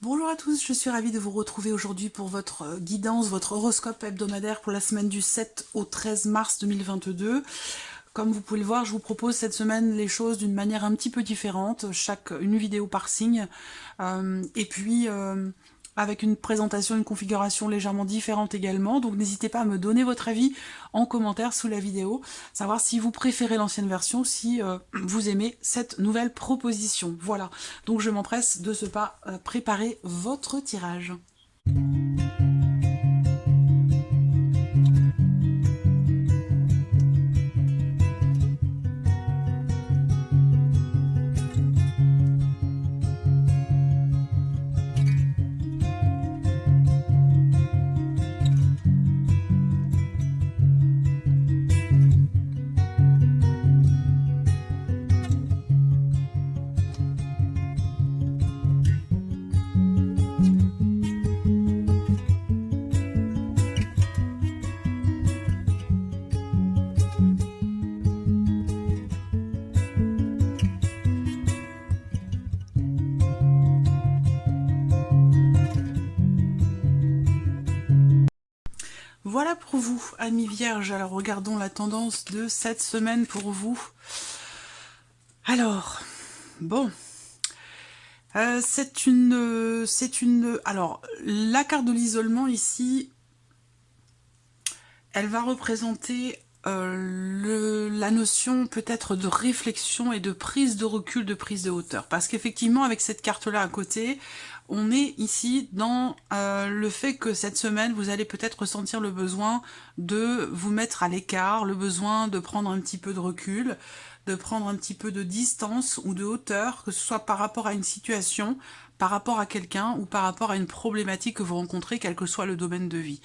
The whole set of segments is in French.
Bonjour à tous, je suis ravie de vous retrouver aujourd'hui pour votre guidance, votre horoscope hebdomadaire pour la semaine du 7 au 13 mars 2022. Comme vous pouvez le voir, je vous propose cette semaine les choses d'une manière un petit peu différente, une vidéo par signe, et puis avec une présentation, une configuration légèrement différente également. Donc n'hésitez pas à me donner votre avis en commentaire sous la vidéo, savoir si vous préférez l'ancienne version, si vous aimez cette nouvelle proposition. Voilà, donc je m'empresse de ce pas préparer votre tirage. Voilà pour vous, amis vierges. Alors regardons la tendance de cette semaine pour vous. Alors, bon, alors, la carte de l'isolement ici, elle va représenter la notion peut-être de réflexion et de prise de recul, de prise de hauteur. Parce qu'effectivement, avec cette carte-là à côté, on est ici dans le fait que cette semaine, vous allez peut-être ressentir le besoin de vous mettre à l'écart, le besoin de prendre un petit peu de recul, de prendre un petit peu de distance ou de hauteur, que ce soit par rapport à une situation, par rapport à quelqu'un ou par rapport à une problématique que vous rencontrez, quel que soit le domaine de vie.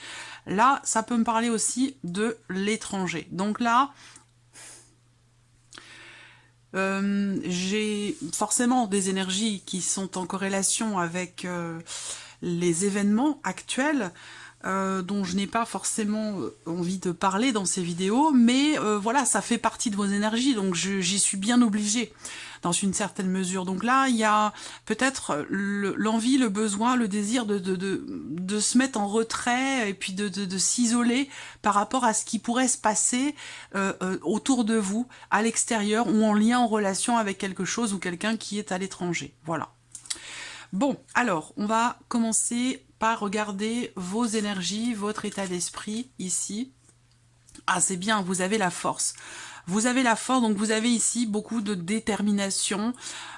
Là, ça peut me parler aussi de l'étranger. Donc là, j'ai forcément des énergies qui sont en corrélation avec les événements actuels, dont je n'ai pas forcément envie de parler dans ces vidéos, mais voilà, ça fait partie de vos énergies, donc j'y suis bien obligée, dans une certaine mesure. Donc là, il y a peut-être l'envie, le besoin, le désir de se mettre en retrait, et puis de s'isoler par rapport à ce qui pourrait se passer autour de vous, à l'extérieur, ou en lien, en relation avec quelque chose ou quelqu'un qui est à l'étranger. Voilà. Bon, alors, on va commencer par regarder vos énergies, votre état d'esprit ici. Ah, c'est bien, vous avez la force. Vous avez la force, donc vous avez ici beaucoup de détermination,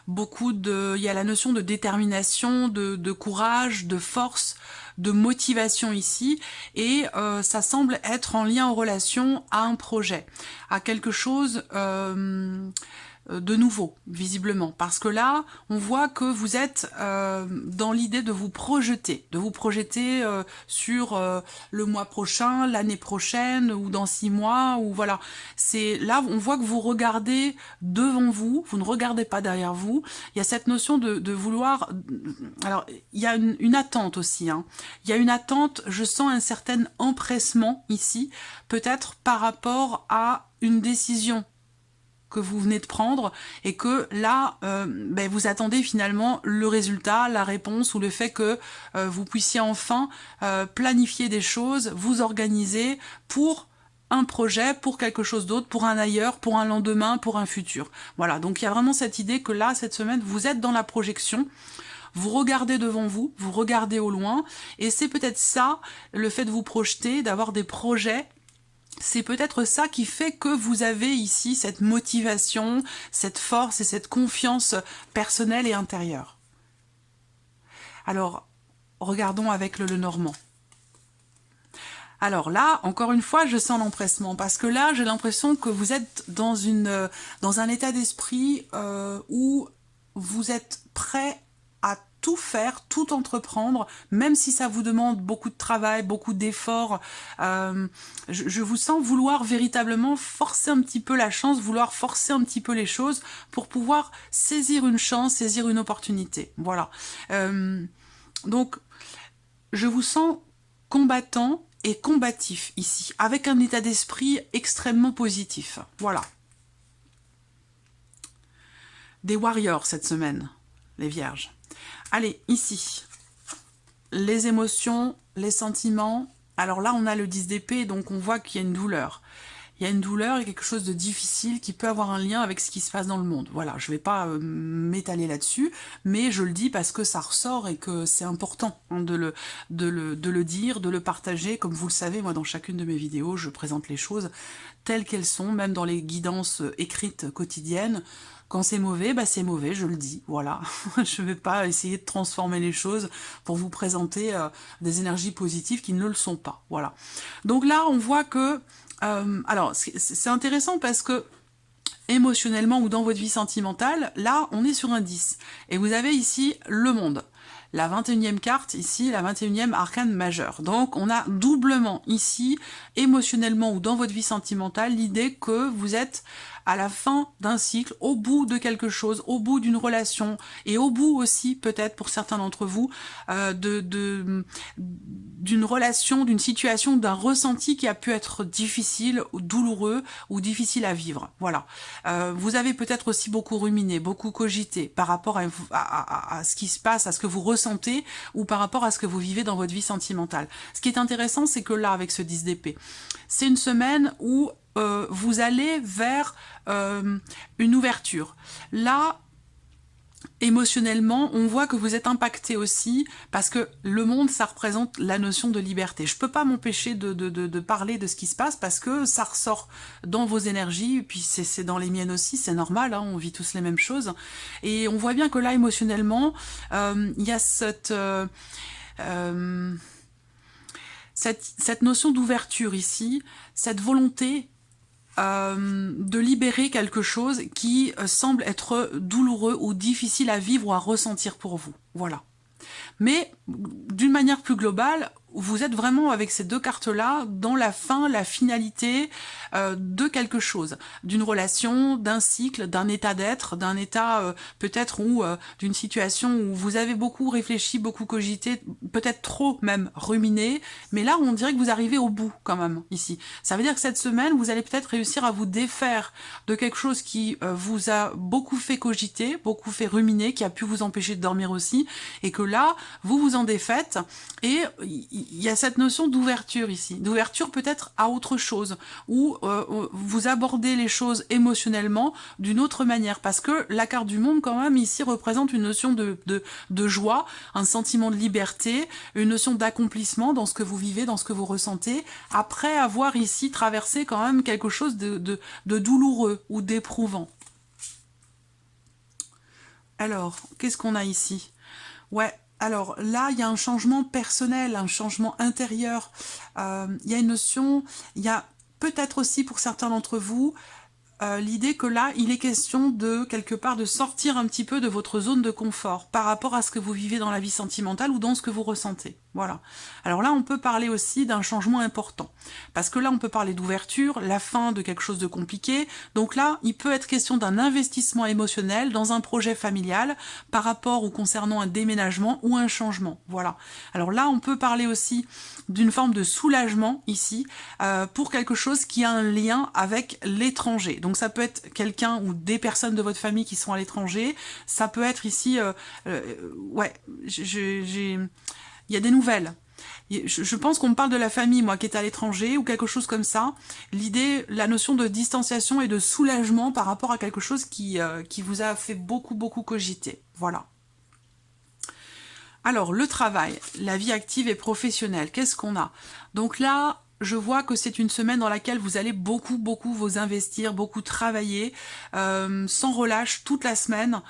il y a la notion de détermination, de courage, de force, de motivation ici, et ça semble être en lien, en relation à un projet, à quelque chose de nouveau, visiblement. Parce que là, on voit que vous êtes dans l'idée de vous projeter, sur le mois prochain, l'année prochaine, ou dans 6 mois, ou voilà. C'est là, on voit que vous regardez devant vous, vous ne regardez pas derrière vous. Il y a cette notion de vouloir... Alors, il y a une attente aussi. Hein. Il y a une attente, je sens un certain empressement ici, peut-être par rapport à une décision que vous venez de prendre, et que là, vous attendez finalement le résultat, la réponse, ou le fait que vous puissiez enfin planifier des choses, vous organiser pour un projet, pour quelque chose d'autre, pour un ailleurs, pour un lendemain, pour un futur. Voilà, donc il y a vraiment cette idée que là, cette semaine, vous êtes dans la projection, vous regardez devant vous, vous regardez au loin, et c'est peut-être ça, le fait de vous projeter, d'avoir des projets. C'est peut-être ça qui fait que vous avez ici cette motivation, cette force et cette confiance personnelle et intérieure. Alors, regardons avec le Lenormand. Alors là, encore une fois, je sens l'empressement, parce que là, j'ai l'impression que vous êtes dans un état d'esprit où vous êtes prêt à tout faire, tout entreprendre, même si ça vous demande beaucoup de travail, beaucoup d'efforts. Je vous sens vouloir véritablement forcer un petit peu la chance, vouloir forcer un petit peu les choses pour pouvoir saisir une chance, saisir une opportunité. Voilà. Donc, je vous sens combattant et combatif ici, avec un état d'esprit extrêmement positif. Voilà. Des warriors cette semaine, les vierges. Allez, ici, les émotions, les sentiments. Alors là, on a le 10 d'épée, donc on voit qu'il y a une douleur. Il y a une douleur, il y a quelque chose de difficile qui peut avoir un lien avec ce qui se passe dans le monde. Voilà, je vais pas m'étaler là-dessus, mais je le dis parce que ça ressort et que c'est important hein, de le dire, de le partager. Comme vous le savez, moi, dans chacune de mes vidéos, je présente les choses telles qu'elles sont, même dans les guidances écrites quotidiennes. Quand c'est mauvais, bah c'est mauvais, je le dis, voilà. Je ne vais pas essayer de transformer les choses pour vous présenter des énergies positives qui ne le sont pas, voilà. Donc là, on voit que alors, c'est intéressant parce que émotionnellement ou dans votre vie sentimentale, là, on est sur un 10. Et vous avez ici le monde. La 21e carte, ici, la 21e arcane majeure. Donc, on a doublement ici, émotionnellement ou dans votre vie sentimentale, l'idée que vous êtes à la fin d'un cycle, au bout de quelque chose, au bout d'une relation, et au bout aussi, peut-être pour certains d'entre vous, d'une relation, d'une situation, d'un ressenti qui a pu être difficile, ou douloureux, ou difficile à vivre. Voilà. Vous avez peut-être aussi beaucoup ruminé, beaucoup cogité par rapport à ce qui se passe, à ce que vous ressentez, ou par rapport à ce que vous vivez dans votre vie sentimentale. Ce qui est intéressant, c'est que là, avec ce 10 d'épée, c'est une semaine où vous allez vers une ouverture. Là, émotionnellement, on voit que vous êtes impacté aussi, parce que le monde, ça représente la notion de liberté. Je peux pas m'empêcher de parler de ce qui se passe, parce que ça ressort dans vos énergies, et puis c'est dans les miennes aussi, c'est normal, hein, on vit tous les mêmes choses. Et on voit bien que là, émotionnellement, il y a cette notion d'ouverture ici, cette volonté de libérer quelque chose qui semble être douloureux ou difficile à vivre ou à ressentir pour vous. Voilà. Mais d'une manière plus globale, vous êtes vraiment avec ces deux cartes-là dans la fin, la finalité de quelque chose, d'une relation, d'un cycle, d'un état d'être, d'un état peut-être ou d'une situation où vous avez beaucoup réfléchi, beaucoup cogité, peut-être trop même ruminé, mais là on dirait que vous arrivez au bout quand même ici. Ça veut dire que cette semaine, vous allez peut-être réussir à vous défaire de quelque chose qui vous a beaucoup fait cogiter, beaucoup fait ruminer, qui a pu vous empêcher de dormir aussi, et que là, vous vous en défaites, et il y a cette notion d'ouverture ici, d'ouverture peut-être à autre chose, où vous abordez les choses émotionnellement d'une autre manière, parce que la carte du monde quand même ici représente une notion de joie, un sentiment de liberté, une notion d'accomplissement dans ce que vous vivez, dans ce que vous ressentez, après avoir ici traversé quand même quelque chose de douloureux ou d'éprouvant. Alors, qu'est-ce qu'on a ici? Ouais, alors là, il y a un changement personnel, un changement intérieur. Il y a une notion, il y a peut-être aussi pour certains d'entre vous, l'idée que là, il est question de, quelque part, de sortir un petit peu de votre zone de confort par rapport à ce que vous vivez dans la vie sentimentale ou dans ce que vous ressentez. Voilà. Alors là, on peut parler aussi d'un changement important. Parce que là, on peut parler d'ouverture, la fin de quelque chose de compliqué. Donc là, il peut être question d'un investissement émotionnel dans un projet familial par rapport ou concernant un déménagement ou un changement. Voilà. Alors là, on peut parler aussi d'une forme de soulagement ici pour quelque chose qui a un lien avec l'étranger. Donc ça peut être quelqu'un ou des personnes de votre famille qui sont à l'étranger. Ça peut être ici... ouais, il y a des nouvelles. Je pense qu'on me parle de la famille, moi, qui est à l'étranger, ou quelque chose comme ça. L'idée, la notion de distanciation et de soulagement par rapport à quelque chose qui vous a fait beaucoup cogiter. Voilà. Alors, le travail, la vie active et professionnelle, qu'est-ce qu'on a? Donc là, je vois que c'est une semaine dans laquelle vous allez beaucoup vous investir, beaucoup travailler, sans relâche, toute la semaine.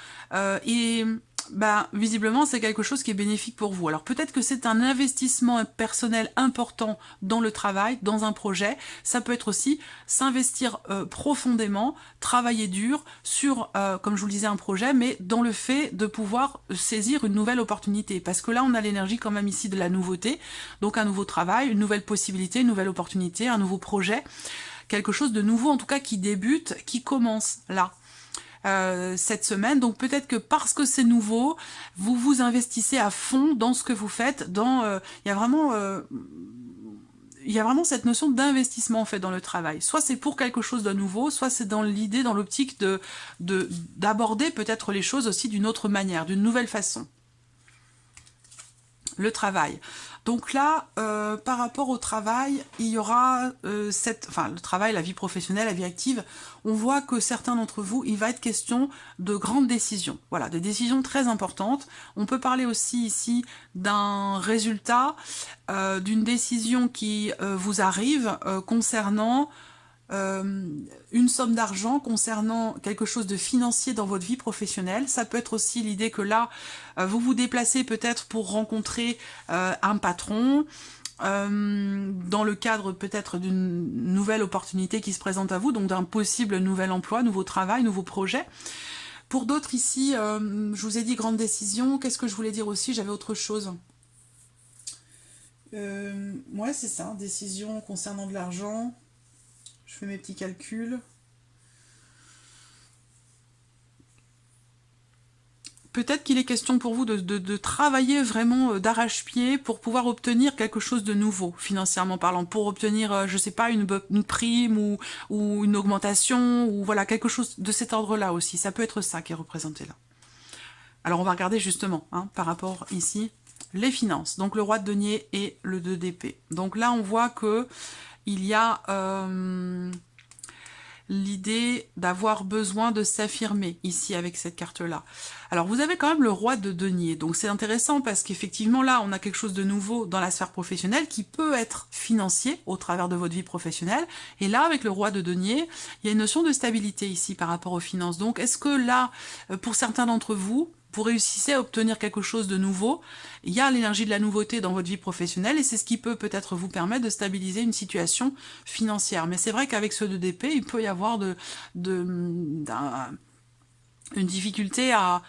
Et bah, visiblement, c'est quelque chose qui est bénéfique pour vous. Alors peut-être que c'est un investissement personnel important dans le travail, dans un projet. Ça peut être aussi s'investir profondément, travailler dur sur, comme je vous le disais, un projet, mais dans le fait de pouvoir saisir une nouvelle opportunité. Parce que là, on a l'énergie quand même ici de la nouveauté. Donc un nouveau travail, une nouvelle possibilité, une nouvelle opportunité, un nouveau projet. Quelque chose de nouveau, en tout cas, qui débute, qui commence là. Cette semaine, donc peut-être que parce que c'est nouveau, vous vous investissez à fond dans ce que vous faites, il y a vraiment cette notion d'investissement en fait dans le travail. Soit c'est pour quelque chose de nouveau, soit c'est dans l'idée, dans l'optique d'aborder peut-être les choses aussi d'une autre manière, d'une nouvelle façon. Le travail. Donc là, par rapport au travail, il y aura le travail, la vie professionnelle, la vie active, on voit que certains d'entre vous, il va être question de grandes décisions. Voilà, des décisions très importantes. On peut parler aussi ici d'un résultat, d'une décision qui vous arrive concernant une somme d'argent, concernant quelque chose de financier dans votre vie professionnelle. Ça peut être aussi l'idée que là, vous vous déplacez peut-être pour rencontrer un patron, dans le cadre peut-être d'une nouvelle opportunité qui se présente à vous, donc d'un possible nouvel emploi, nouveau travail, nouveau projet. Pour d'autres ici, je vous ai dit grande décision. Qu'est-ce que je voulais dire aussi? J'avais autre chose. Ouais, c'est ça, décision concernant de l'argent. Je fais mes petits calculs. Peut-être qu'il est question pour vous de travailler vraiment d'arrache-pied pour pouvoir obtenir quelque chose de nouveau, financièrement parlant, pour obtenir, je sais pas, une prime ou une augmentation, ou voilà, quelque chose de cet ordre-là aussi. Ça peut être ça qui est représenté là. Alors on va regarder justement, hein, par rapport ici, les finances. Donc le roi de denier et le 2 d'épée. Donc là on voit que il y a l'idée d'avoir besoin de s'affirmer ici avec cette carte-là. Alors vous avez quand même le roi de denier, donc c'est intéressant parce qu'effectivement là on a quelque chose de nouveau dans la sphère professionnelle qui peut être financier au travers de votre vie professionnelle, et là avec le roi de denier, il y a une notion de stabilité ici par rapport aux finances. Donc est-ce que là, pour certains d'entre vous, vous réussissez à obtenir quelque chose de nouveau, il y a l'énergie de la nouveauté dans votre vie professionnelle et c'est ce qui peut peut-être vous permettre de stabiliser une situation financière. Mais c'est vrai qu'avec ce 2 d'épée, il peut y avoir une difficulté à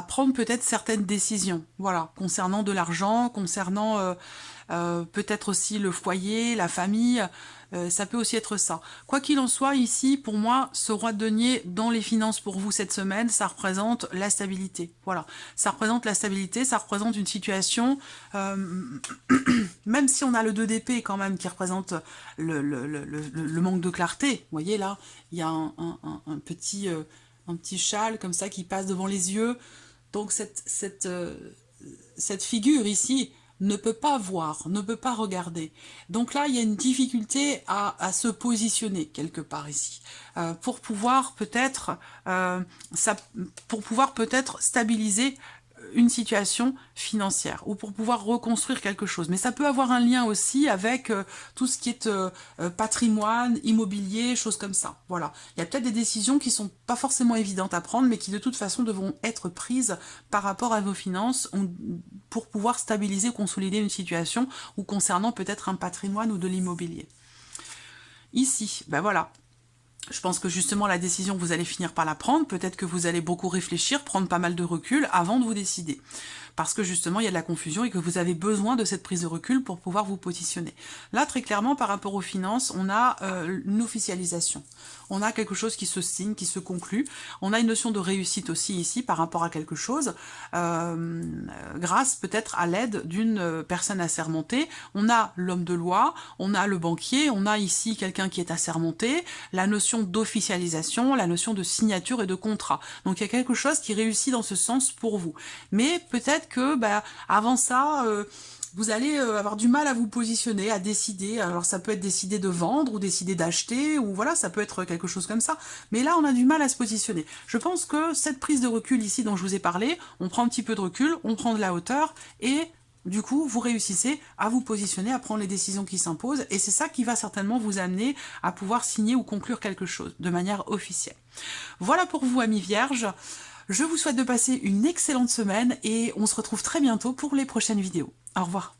prendre peut-être certaines décisions, voilà, concernant de l'argent, concernant peut-être aussi le foyer, la famille, ça peut aussi être ça. Quoi qu'il en soit, ici, pour moi, ce roi de denier dans les finances pour vous cette semaine, ça représente la stabilité. Voilà, ça représente la stabilité, ça représente une situation, même si on a le 2 d'épée quand même qui représente le manque de clarté. Vous voyez là, il y a un petit châle comme ça qui passe devant les yeux. Donc cette figure ici ne peut pas voir, ne peut pas regarder. Donc là, il y a une difficulté à se positionner quelque part ici, pour pouvoir peut-être stabiliser une situation financière ou pour pouvoir reconstruire quelque chose. Mais ça peut avoir un lien aussi avec tout ce qui est patrimoine, immobilier, choses comme ça. Voilà. Il y a peut-être des décisions qui sont pas forcément évidentes à prendre, mais qui de toute façon devront être prises par rapport à vos finances pour pouvoir stabiliser, consolider une situation ou concernant peut-être un patrimoine ou de l'immobilier. Ici, ben voilà. Je pense que justement la décision, vous allez finir par la prendre. Peut-être que vous allez beaucoup réfléchir, prendre pas mal de recul avant de vous décider. Parce que justement, il y a de la confusion et que vous avez besoin de cette prise de recul pour pouvoir vous positionner. Là, très clairement, par rapport aux finances, on a une officialisation. On a quelque chose qui se signe, qui se conclut. On a une notion de réussite aussi ici par rapport à quelque chose, grâce peut-être à l'aide d'une personne assermentée. On a l'homme de loi, on a le banquier, on a ici quelqu'un qui est assermenté, la notion d'officialisation, la notion de signature et de contrat. Donc il y a quelque chose qui réussit dans ce sens pour vous. Mais peut-être que avant ça, vous allez avoir du mal à vous positionner, à décider. Alors ça peut être décider de vendre ou décider d'acheter, ou voilà, ça peut être quelque chose comme ça. Mais là, on a du mal à se positionner. Je pense que cette prise de recul ici dont je vous ai parlé, on prend un petit peu de recul, on prend de la hauteur et du coup, vous réussissez à vous positionner, à prendre les décisions qui s'imposent, et c'est ça qui va certainement vous amener à pouvoir signer ou conclure quelque chose de manière officielle. Voilà pour vous, amis vierges. Je vous souhaite de passer une excellente semaine et on se retrouve très bientôt pour les prochaines vidéos. Au revoir.